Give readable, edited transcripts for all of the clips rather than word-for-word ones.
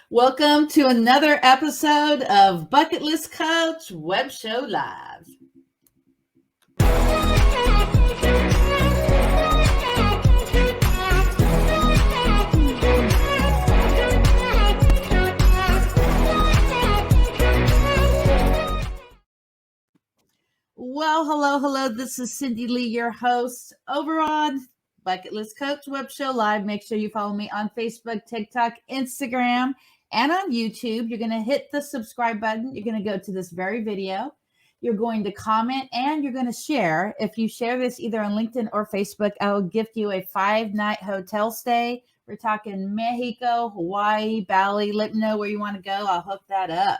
Welcome to another episode of Bucket List Coach Web Show Live. Well, hello. This is Cindy Lee, your host over on Bucket List Coach Web Show Live. Make sure you follow me on Facebook, TikTok, Instagram, and on YouTube. You're going to hit the subscribe button. You're going to go to this very video. You're going to comment and you're going to share. If you share this either on LinkedIn or Facebook, I will gift you a 5-night hotel stay. We're talking Mexico, Hawaii, Bali. Let me know where you want to go. I'll hook that up.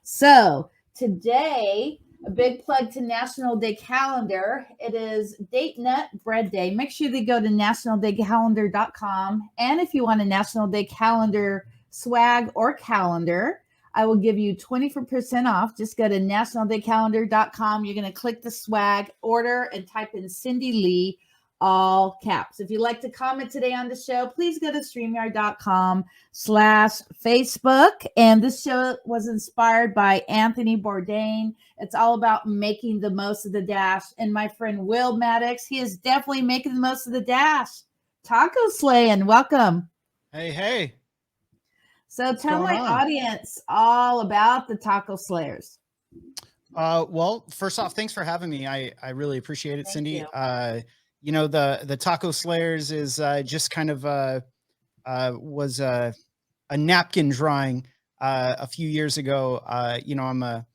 So today, a big plug to National Day Calendar. It is Date Nut Bread Day. Make sure they go to nationaldaycalendar.com. And if you want a National Day Calendar swag or calendar, I will give you 20% off. Just go to nationaldaycalendar.com. You're going to click the swag, order, and type in Cindy Lee, all caps. If you'd like to comment today on the show, please go to streamyard.com/Facebook. And this show was inspired by Anthony Bourdain. It's all about making the most of the dash. And my friend Will Maddox, he is definitely making the most of the dash. TacoSlayers, welcome. Hey. So tell my audience all about the TacoSlayers. Well, first off, thanks for having me. I really appreciate it, Cindy. You know, the TacoSlayers is just kind of was a napkin drawing a few years ago. You know, I'm a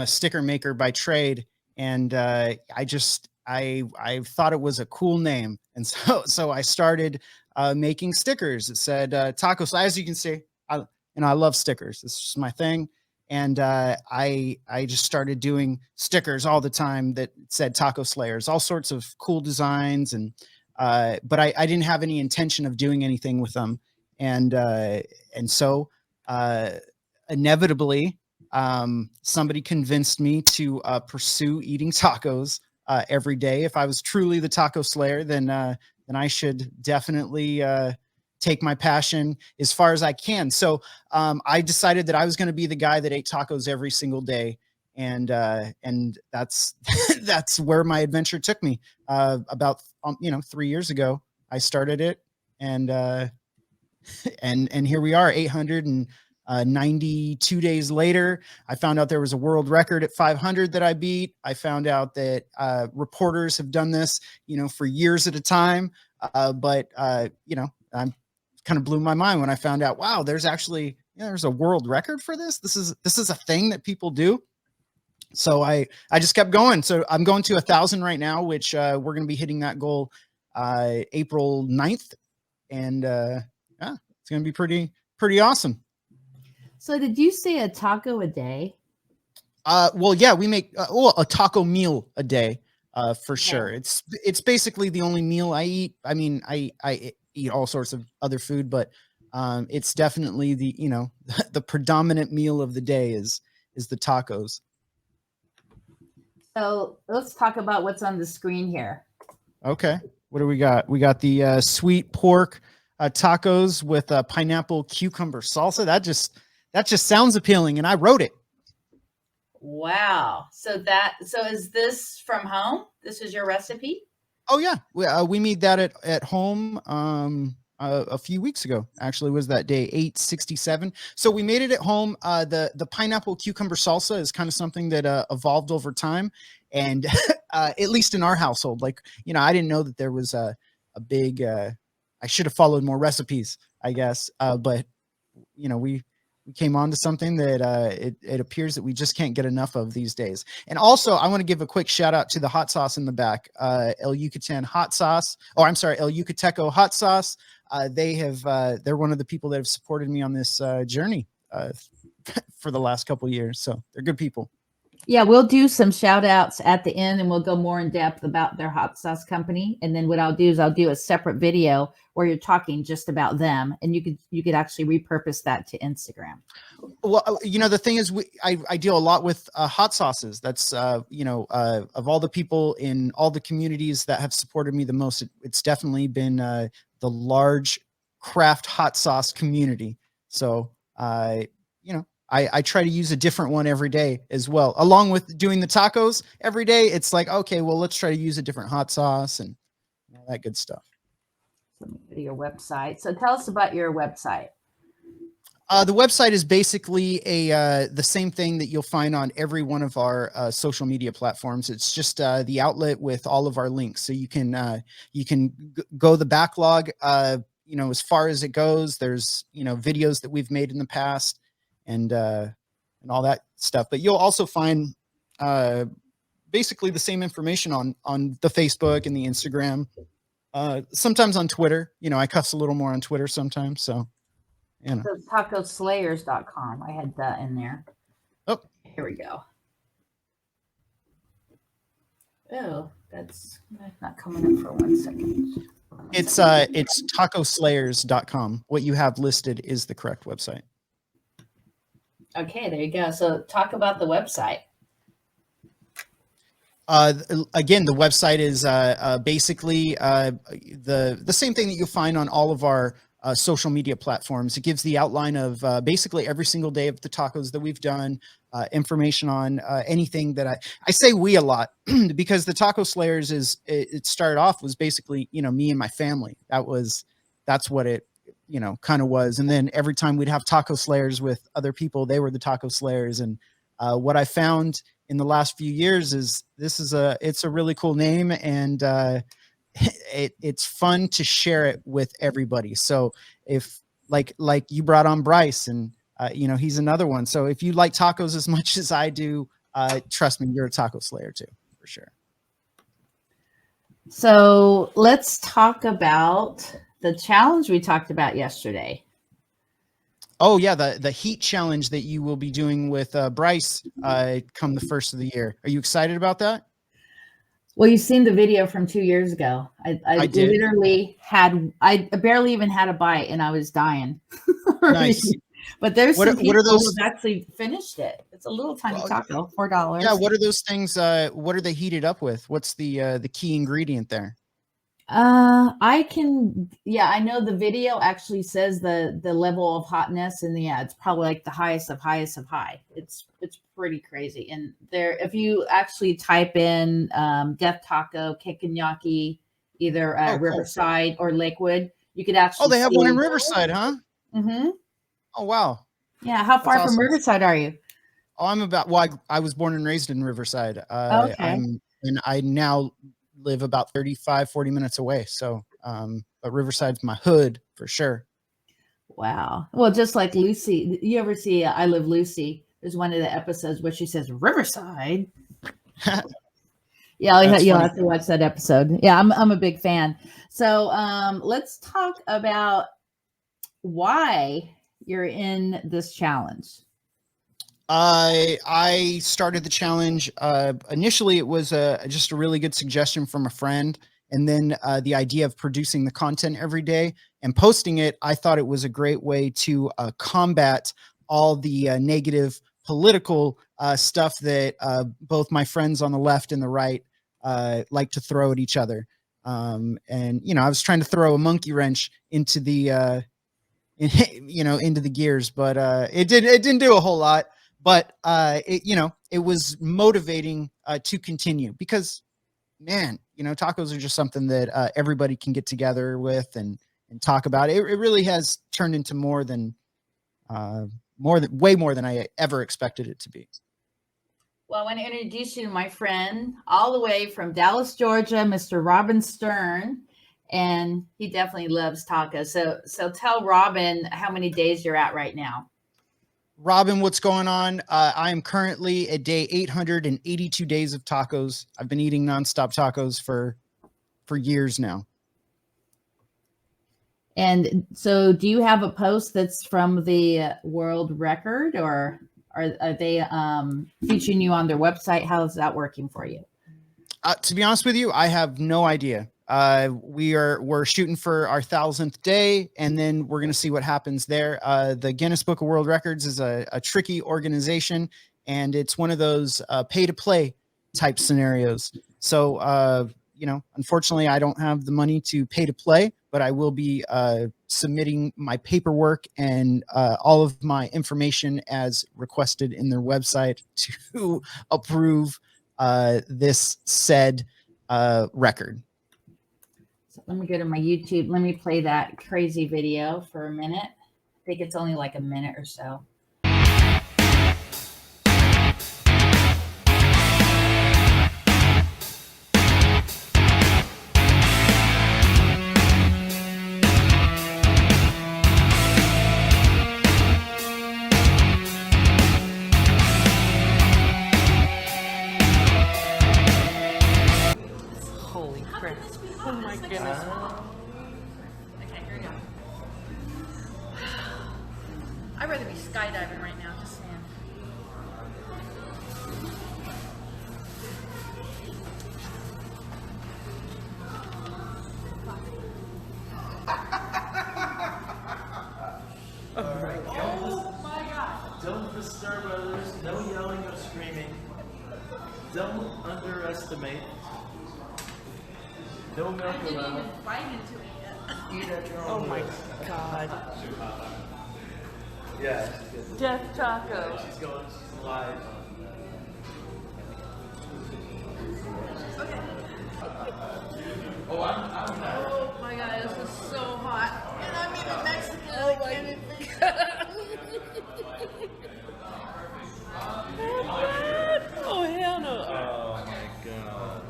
sticker maker by trade, and I thought it was a cool name, and so I started making stickers. It said tacos. As you can see, I love stickers. It's just my thing. And I just started doing stickers all the time that said TacoSlayers, all sorts of cool designs. And but I didn't have any intention of doing anything with them. And so inevitably, somebody convinced me to pursue eating tacos every day. If I was truly the TacoSlayer, then I should definitely take my passion as far as I can. So I decided that I was going to be the guy that ate tacos every single day. And that's, that's where my adventure took me. About, 3 years ago, I started it, and here we are 892 days later. I found out there was a world record at 500 that I beat. I found out that reporters have done this, for years at a time. But I'm kind of blew my mind when I found out, wow, there's actually, there's a world record for this. This is a thing that people do. So I just kept going. So I'm going to 1,000 right now, which we're going to be hitting that goal April 9th. And it's going to be pretty awesome. So did you say a taco a day? Well, yeah, we make a taco meal a day for sure. It's basically the only meal I eat. I mean, I eat all sorts of other food, but it's definitely the the predominant meal of the day is the tacos. So let's talk about what's on the screen here. Okay, what do we got? We got the sweet pork tacos with pineapple cucumber salsa. That just sounds appealing, and I wrote it. Wow. So is this from home? This is your recipe? Oh yeah, we made that at home a few weeks ago. Actually, was that day 867. So we made it at home. The pineapple cucumber salsa is kind of something that evolved over time, and at least in our household, I didn't know that there was a big. I should have followed more recipes, I guess. But we came on to something that it appears that we just can't get enough of these days. And also, I want to give a quick shout out to the hot sauce in the back, El Yucatan hot sauce. Oh, I'm sorry, El Yucateco hot sauce. They're one of the people that have supported me on this journey for the last couple of years. So they're good people. Yeah, we'll do some shout outs at the end, and we'll go more in depth about their hot sauce company. And then what I'll do is I'll do a separate video where you're talking just about them, and you could actually repurpose that to Instagram. Well, the thing is, I deal a lot with hot sauces. That's of all the people in all the communities that have supported me the most, it's definitely been the large craft hot sauce community. So you know, I try to use a different one every day as well. Along with doing the tacos every day, it's like, okay, well, let's try to use a different hot sauce and all that good stuff. Let me go to your website. So tell us about your website. The website is basically the same thing that you'll find on every one of our social media platforms. It's just the outlet with all of our links. So you can go the backlog, you know, as far as it goes. There's, you know, videos that we've made in the past and all that stuff. But you'll also find basically the same information on the Facebook and the Instagram. Sometimes on Twitter. You know, I cuss a little more on Twitter sometimes. So. You know. So TacoSlayers.com. I had that in there. Oh, here we go. Oh, that's not coming up for 1 second. It's TacoSlayers.com. What you have listed is the correct website. Okay, there you go. So talk about the website. Again, the website is basically the same thing that you'll find on all of our social media platforms. It gives the outline of basically every single day of the tacos that we've done, information on anything that I say we a lot because the TacoSlayers it started off was basically, you know, me and my family. That's what it, you know, kind of was. And then every time we'd have TacoSlayers with other people, they were the TacoSlayers. And what I found in the last few years is it's a really cool name, and it's fun to share it with everybody. So if like you brought on Bryce, and you know, he's another one. So if you like tacos as much as I do, trust me, you're a TacoSlayer too, for sure. So let's talk about the challenge we talked about yesterday. Oh yeah, the heat challenge that you will be doing with Bryce come the first of the year. Are you excited about that? Well, you've seen the video from 2 years ago. I literally I barely even had a bite, and I was dying. Nice. But there's some people what are those? who've actually finished it. It's a little tiny taco, $4. Yeah. What are those things? What are they heated up with? What's the key ingredient there? I know the video actually says the level of hotness, and it's probably like the highest of high. It's pretty crazy. And there, if you actually type in Death Taco Kekinyaki, either Riverside or Lakewood, you could actually they have one in Riverside, huh? Mm-hmm. Oh wow. Yeah, how far from Riverside are you? Oh, I was born and raised in Riverside. Okay. And I now live about 40 minutes away. So, but Riverside's my hood for sure. Wow. Well, just like Lucy, you ever see I Live Lucy? There's one of the episodes where she says Riverside. Yeah, you'll have to watch that episode. Yeah, I'm a big fan. So let's talk about why you're in this challenge. I started the challenge. Initially, it was just a really good suggestion from a friend. And then the idea of producing the content every day and posting it, I thought it was a great way to combat all the negative political stuff that both my friends on the left and the right like to throw at each other. And, you know, I was trying to throw a monkey wrench into the, into the gears, but it didn't do a whole lot. But it was motivating to continue because, man, you know, tacos are just something that everybody can get together with and talk about. It really has turned into way more than I ever expected it to be. Well, I want to introduce you to my friend all the way from Dallas, Georgia, Mr. Robin Stern, and he definitely loves tacos. So tell Robin how many days you're at right now. Robin, what's going on? I am currently at day 882 days of tacos. I've been eating nonstop tacos for years now. And so do you have a post that's from the world record, or are they featuring you on their website? How's that working for you? To be honest with you, I have no idea. We're shooting for our 1,000th day, and then we're going to see what happens there. The Guinness Book of World Records is a tricky organization, and it's one of those pay to play type scenarios. So, unfortunately, I don't have the money to pay to play, but I will be submitting my paperwork and all of my information as requested in their website to approve this said record. So let me go to my YouTube. Let me play that crazy video for a minute. I think it's only like a minute or so. Holy crap. Oh my goodness. Okay, here we go. I'd rather be skydiving right now, just saying. Oh my God. Don't disturb others. No yelling or screaming. Don't underestimate. No milk I didn't allowed. even bite into it yet. Eat at your Oh own my risk. God. Yeah, she's good. Death Taco. She's going. She's live. Oh my God, this is so hot. And I'm even Mexican. I can't even Oh hell no. Oh my God.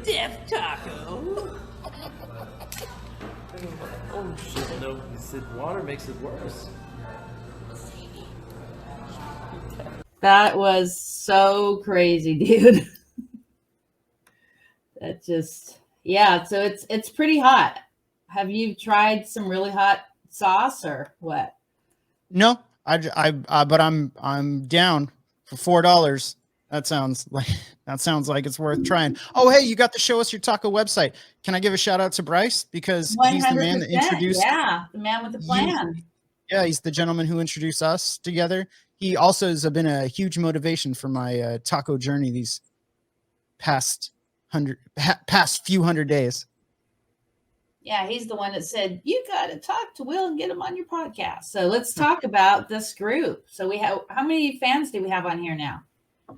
Death Taco. Oh shit! No, he said water makes it worse. That was so crazy, dude. That just, yeah. So it's pretty hot. Have you tried some really hot sauce or what? No, but I'm down for $4. That sounds like it's worth trying. Oh, hey, you got to show us your taco website. Can I give a shout out to Bryce because he's the man that 100%, introduced? yeah, the man with the plan. Yeah, he's the gentleman who introduced us together. He also has been a huge motivation for my taco journey these past few hundred days. Yeah, he's the one that said, you got to talk to Will and get him on your podcast. So let's talk about this group. So we have, how many fans do we have on here now?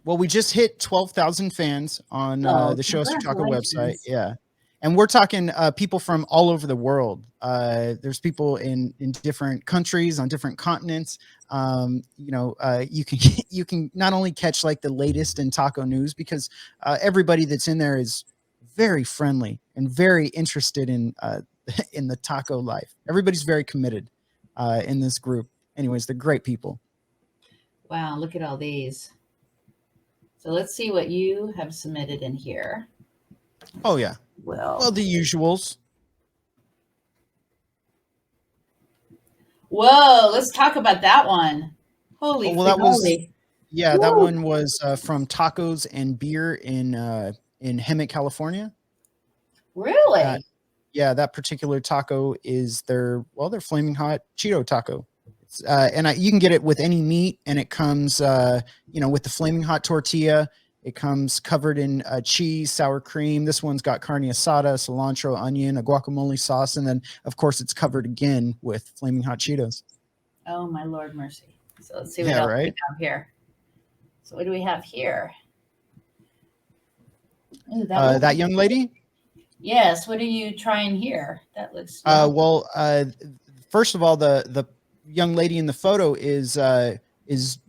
Well, we just hit 12,000 fans on the Show Us Your Taco website. congratulations. Yeah. And we're talking people from all over the world. There's people in different countries, on different continents. You can not only catch like the latest in taco news because everybody that's in there is very friendly and very interested in the taco life. Everybody's very committed in this group. Anyways, they're great people. Wow, look at all these. So let's see what you have submitted in here. Oh yeah. Well, the usuals. Whoa, let's talk about that one. Holy that was holy. Yeah, that one was from Tacos and Beer in Hemet, California. Really? Yeah, that particular taco is their flaming hot Cheeto taco. You can get it with any meat, and it comes with the flaming hot tortilla. It comes covered in cheese, sour cream. This one's got carne asada, cilantro, onion, a guacamole sauce, and then of course it's covered again with flaming hot Cheetos. Oh my Lord mercy. So let's see what else we have here. So what do we have here? Ooh, that young lady? Yes. What are you trying here? That looks first of all, the young lady in the photo is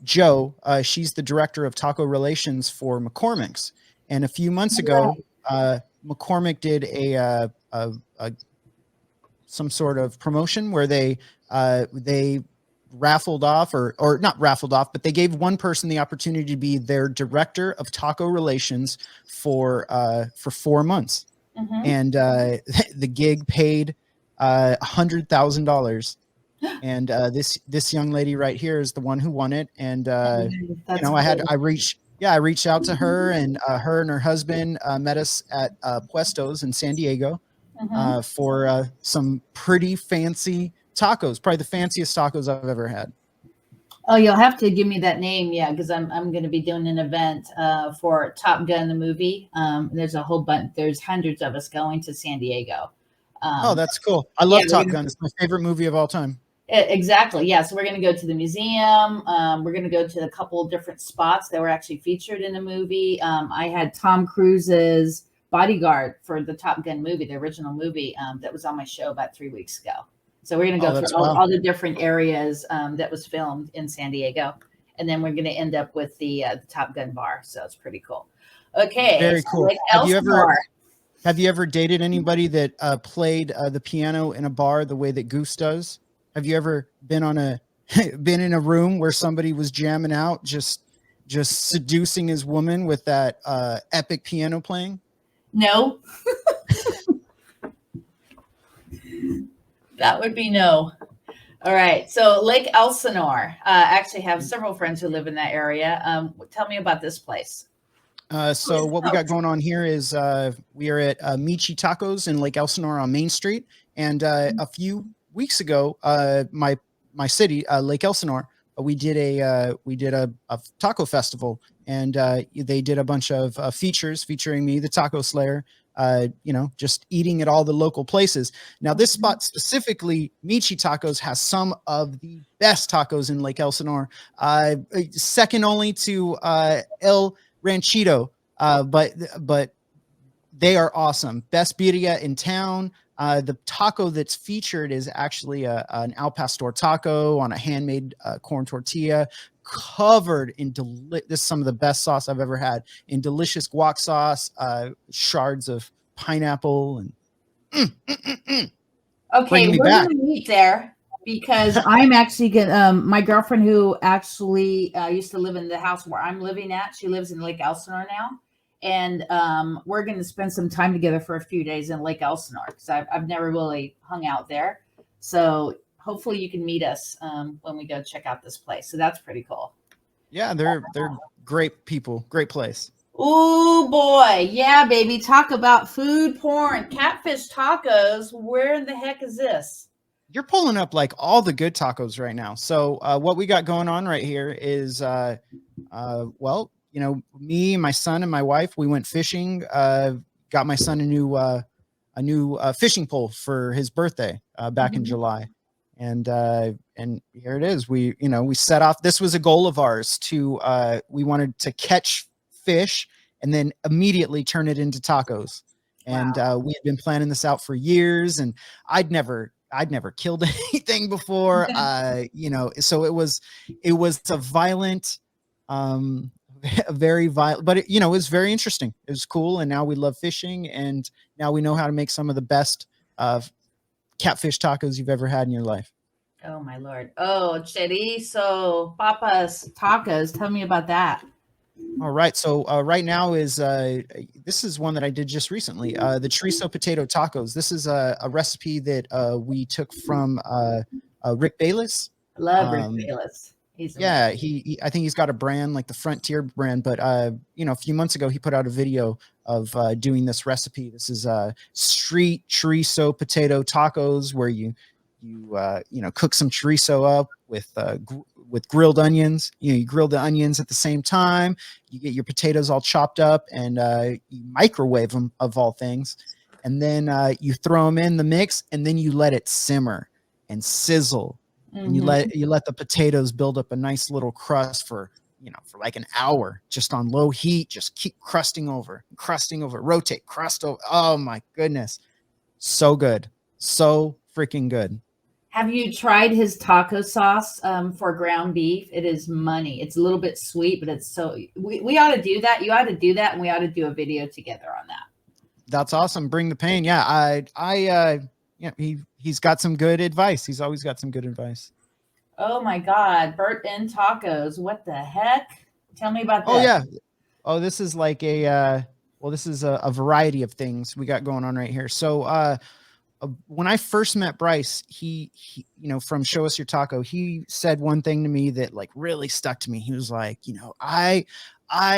Joe. She's the director of taco relations for McCormick's. And a few months ago, McCormick did some sort of promotion where they raffled off or not raffled off, but they gave one person the opportunity to be their director of taco relations for 4 months. Mm-hmm. And the gig paid $100,000. And this young lady right here is the one who won it. And I reached out to her, and her husband met us at Puestos in San Diego for some pretty fancy tacos, probably the fanciest tacos I've ever had. Oh, you'll have to give me that name, yeah, because I'm going to be doing an event for Top Gun the movie. There's a whole bunch. There's hundreds of us going to San Diego. Oh, Um, that's cool. I yeah, love Top Gun. It's my favorite movie of all time. exactly. Yeah, so we're going to go to the museum. We're going to go to a couple of different spots that were actually featured in the movie. I had Tom Cruise's bodyguard for the Top Gun movie, the original movie, that was on my show about 3 weeks ago. So we're going to Oh, go that's through wow. all the different areas that was filmed in San Diego, and then we're going to end up with the Top Gun bar. So it's pretty cool. Okay, Very so cool. like Have you Elsinore. ever dated anybody that played the piano in a bar the way that Goose does? Have you ever been been in a room where somebody was jamming out, just seducing his woman with that epic piano playing? No, that would be no. All right. So Lake Elsinore. I actually have several friends who live in that area. Tell me about this place. So what we got going on here is we are at Michi Tacos in Lake Elsinore on Main Street. And a few weeks ago, my city, Lake Elsinore, we did a taco festival, and they did a bunch of features featuring me, the Taco Slayer. Just eating at all the local places. Now, this spot specifically, Michi Tacos, has some of the best tacos in Lake Elsinore, second only to El Ranchito, but they are awesome. Best birria in town. The taco that's featured is actually an al pastor taco on a handmade corn tortilla, covered in this is some of the best sauce I've ever had, in delicious guac sauce, shards of pineapple, and Okay, bringing me we're back. going to meet there because I'm actually going. My girlfriend, who actually used to live in the house where I'm living at, she lives in Lake Elsinore now, and we're going to spend some time together for a few days in Lake Elsinore because I've never really hung out there. So hopefully you can meet us when we go check out this place. So that's pretty cool. Yeah, they're great people, great place. Oh boy, yeah, baby. Talk about food porn. Catfish Tacos. Where in the heck is this? You're pulling up like all the good tacos right now. So what we got going on right here is, me, my son, and my wife, we went fishing. Got my son a new fishing pole for his birthday back in July, and here it is. We set off. This was a goal of ours we wanted to catch fish and then immediately turn it into tacos. And we had been planning this out for years, and I'd never killed anything before. So it was a violent, a very violent, but it was very interesting. It was cool. And now we love fishing, and now we know how to make some of the best catfish tacos you've ever had in your life. Oh my Lord. Oh, Chorizo, Papas Tacos. Tell me about that. All right. So right now is this is one that I did just recently. The chorizo potato tacos. This is a recipe that we took from Rick Bayless. I love Rick Bayless. He I think he's got a brand like the Frontier brand, but a few months ago he put out a video of doing this recipe. This is street chorizo potato tacos, where you cook some chorizo up with grilled onions. You grill the onions at the same time. You get your potatoes all chopped up, and you microwave them, of all things. And then you throw them in the mix, and then you let it simmer and sizzle. And you let the potatoes build up a nice little crust for like an hour, just on low heat. Just keep crusting over, rotate, crust over. Oh my goodness. So good. So freaking good. Have you tried his taco sauce for ground beef? It is money. It's a little bit sweet, but it's we ought to do that. You ought to do that, and we ought to do a video together on that. That's awesome. Bring the pain. Yeah. He's got some good advice. He's always got some good advice. Oh my God. Burt and tacos. What the heck? Tell me about that. Oh yeah. Oh, this is like this is a variety of things we got going on right here. So, when I first met Bryce, he from Show Us Your Taco, he said one thing to me that like really stuck to me. He was like, I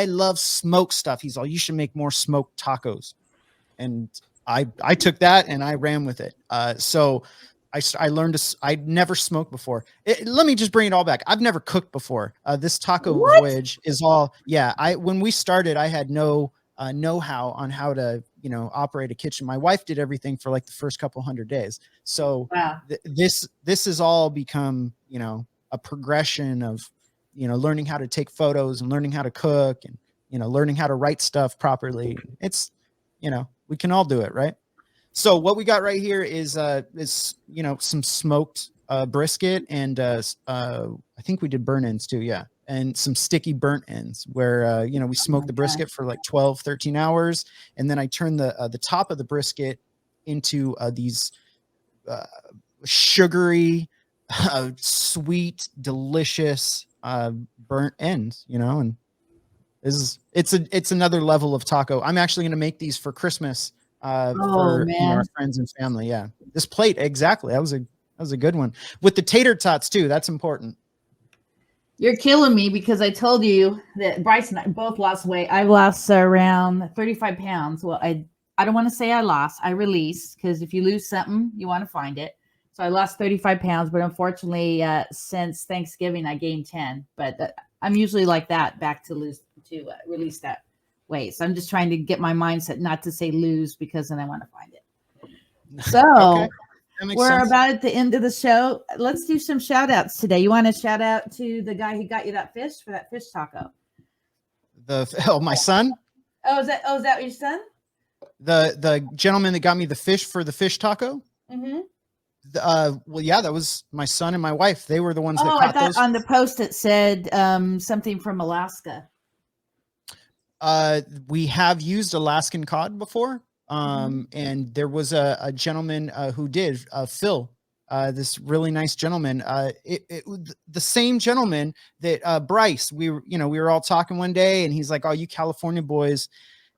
love smoked stuff. He's all, you should make more smoked tacos. And I took that and I ran with it. So I learned I'd never smoked before. Let me just bring it all back. I've never cooked before. This taco voyage is all, when we started, I had no know-how on how to, operate a kitchen. My wife did everything for like the first couple 100 days. So Wow. this has all become, a progression of, learning how to take photos and learning how to cook and, learning how to write stuff properly. It's, we can all do it, right? So what we got right here is some smoked brisket and I think we did burn ends too, yeah, and some sticky burnt ends where we smoked the brisket for like 12, 13 hours, and then I turned the top of the brisket into these sugary, sweet, delicious burnt ends, and it's another level of taco. I'm actually going to make these for Christmas. For our friends and family. Yeah. This plate. Exactly. That was a good one with the tater tots too. That's important. You're killing me because I told you that Bryce and I both lost weight. I lost around 35 pounds. Well, I don't want to say I lost. I released, because if you lose something, you want to find it. So I lost 35 pounds, but unfortunately, since Thanksgiving, I gained 10. But I'm usually like that, back to release that weight. So I'm just trying to get my mindset not to say lose, because then I want to find it. So okay. We're sense. about at the end of the show. Let's do some shout outs today. You want to shout out to the guy who got you that fish for that fish taco? My son. Oh, is that your son? The gentleman that got me the fish for the fish taco. Mm-hmm. Well, yeah, that was my son and my wife. They were the ones that caught I thought those. on the post it said something from Alaska. We have used Alaskan cod before. And there was a gentleman who did, Phil, this really nice gentleman. The same gentleman that Bryce, we were all talking one day, and he's like, "Oh, you California boys,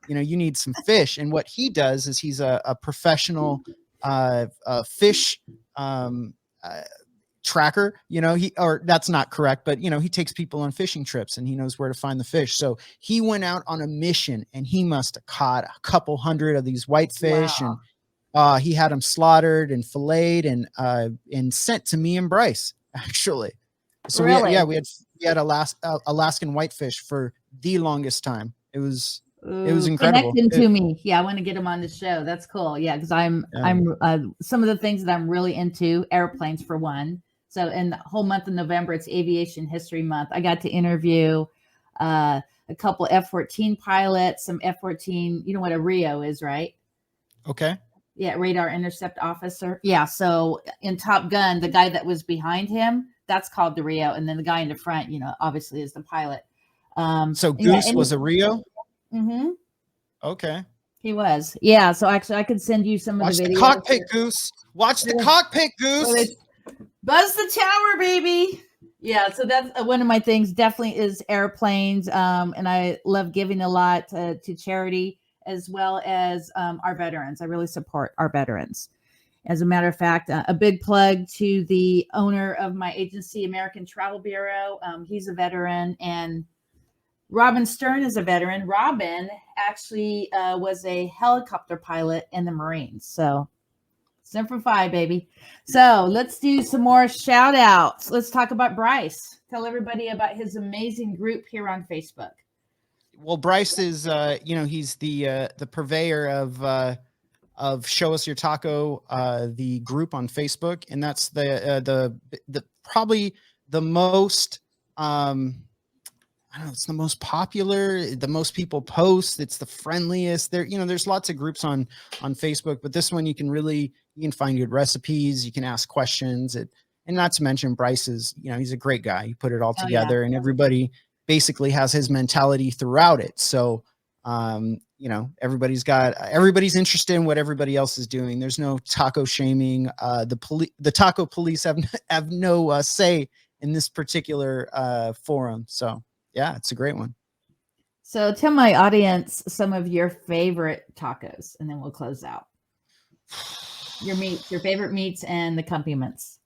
you need some fish." And what he does is he's a professional fish tracker. That's not correct, but he takes people on fishing trips and he knows where to find the fish. So he went out on a mission and he must have caught a couple hundred of these whitefish. Wow. And he had them slaughtered and filleted and sent to me and Bryce, actually. So really? we had Alaskan whitefish for the longest time. It was incredible. Connect him to me. Yeah, I want to get him on the show. That's cool. Yeah, because I'm some of the things that I'm really into, airplanes for one. So in the whole month of November, it's Aviation History Month. I got to interview a couple F-14 pilots, some F-14. You know what a RIO is, right? Okay. Yeah, radar intercept officer. Yeah. So in Top Gun, the guy that was behind him, that's called the RIO, and then the guy in the front, obviously is the pilot. So Goose was a RIO. Mm-hmm. Okay. He was. Yeah. So actually, I could send you some of the videos. The cockpit, Goose. Watch the cockpit, Goose. Buzz the tower, baby. Yeah. So that's one of my things. Definitely is airplanes. And I love giving a lot to charity, as well as our veterans. I really support our veterans. As a matter of fact, a big plug to the owner of my agency, American Travel Bureau. He's a veteran, and Robin Stern is a veteran. Robin actually was a helicopter pilot in the Marines. So Semper Fi, baby. So let's do some more shout outs. Let's talk about Bryce. Tell everybody about his amazing group here on Facebook. Well, Bryce is, he's the purveyor of Show Us Your Taco, the group on Facebook. And that's the probably the most, I don't know, it's the most popular, the most people post. It's the friendliest. There's lots of groups on Facebook, but this one you can find good recipes. You can ask questions, and not to mention Bryce is, he's a great guy. He put it all together, and everybody basically has his mentality throughout it. So, everybody's interested in what everybody else is doing. There's no taco shaming. The taco police have no say in this particular forum. So. Yeah, it's a great one. So tell my audience some of your favorite tacos, and then we'll close out. Your favorite meats, and the accompaniments.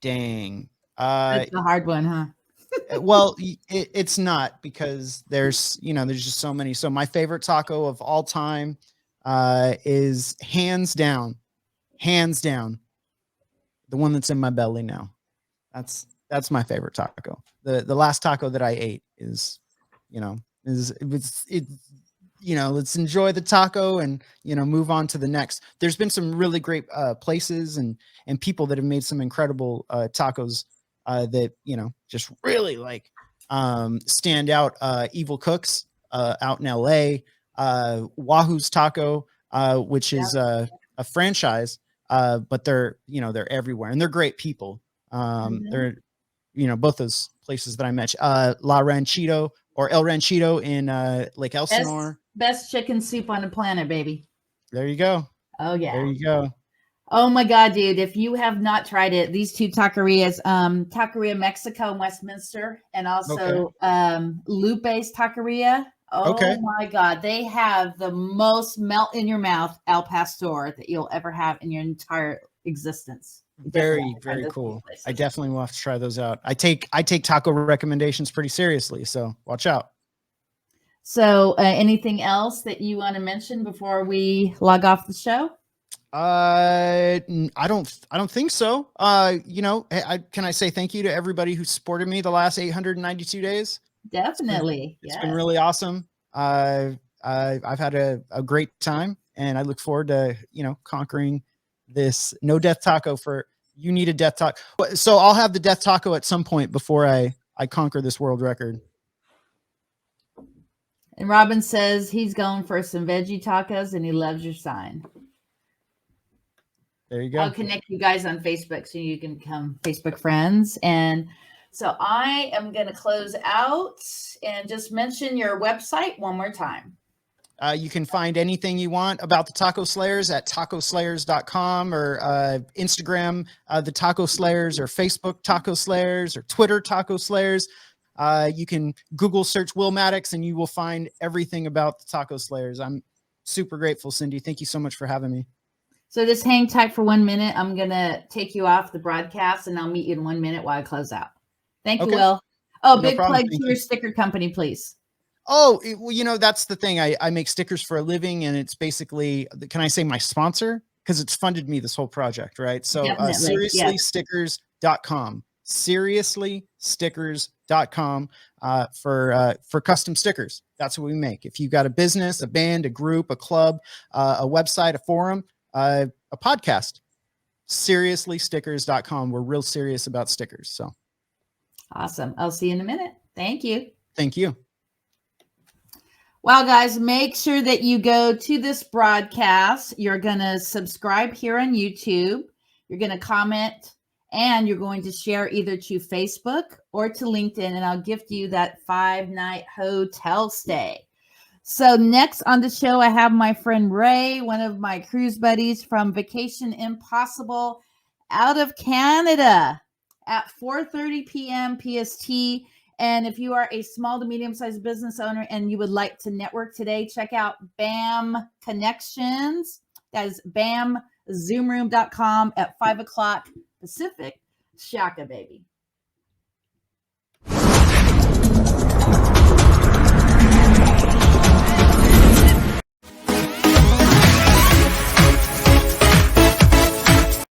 Dang. That's a hard one, huh? Well, it's not, because there's just so many. So my favorite taco of all time is hands down, the one that's in my belly now. That's my favorite taco. The last taco that I ate is, let's enjoy the taco and, move on to the next. There's been some really great places and people that have made some incredible tacos that, just really like stand out. Evil Cooks out in LA, Wahoo's Taco, which is a franchise, but they're everywhere and they're great people. They're, both those places that I mentioned, La Ranchito or El Ranchito in Lake Elsinore. Best chicken soup on the planet, baby. There you go. Oh yeah. There you go. Oh my God, dude. If you have not tried it, these two taquerias, Taqueria Mexico in Westminster and also Lupe's Taqueria. Oh my God. They have the most melt in your mouth al pastor that you'll ever have in your entire existence. Very, very cool. I definitely will have to try those out. I take taco recommendations pretty seriously, so watch out. So anything else that you want to mention before we log off the show? I don't think so. Can I say thank you to everybody who supported me the last 892 days? Definitely. It's been really awesome. I've had a great time, and I look forward to, conquering this no death taco for you need a death taco. So I'll have the death taco at some point before I conquer this world record. And Robin says he's going for some veggie tacos and he loves your sign. There you go. I'll connect you guys on Facebook so you can become Facebook friends. And so I am going to close out and just mention your website one more time. You can find anything you want about the TacoSlayers at TacoSlayers.com or Instagram, the TacoSlayers, or Facebook TacoSlayers, or Twitter TacoSlayers. You can Google search Will Maddox and you will find everything about the TacoSlayers. I'm super grateful, Cindy. Thank you so much for having me. So just hang tight for 1 minute. I'm going to take you off the broadcast and I'll meet you in 1 minute while I close out. Thank you, Will. Oh, no big plug to your sticker company, please. Oh, that's the thing. I make stickers for a living, and it's basically, can I say my sponsor? Because it's funded me this whole project, right? So SeriouslyStickers.com. SeriouslyStickers.com for custom stickers. That's what we make. If you've got a business, a band, a group, a club, a website, a forum, a podcast, SeriouslyStickers.com. We're real serious about stickers. So awesome. I'll see you in a minute. Thank you. Thank you. Well, guys, make sure that you go to this broadcast. You're going to subscribe here on YouTube. You're going to comment, and you're going to share either to Facebook or to LinkedIn, and I'll gift you that 5-night hotel stay. So next on the show, I have my friend Ray, one of my cruise buddies from Vacation Impossible out of Canada at 4:30 p.m. PST. And if you are a small to medium-sized business owner and you would like to network today, check out BAM Connections. That is BAMZoomroom.com at 5 o'clock Pacific. Shaka, baby.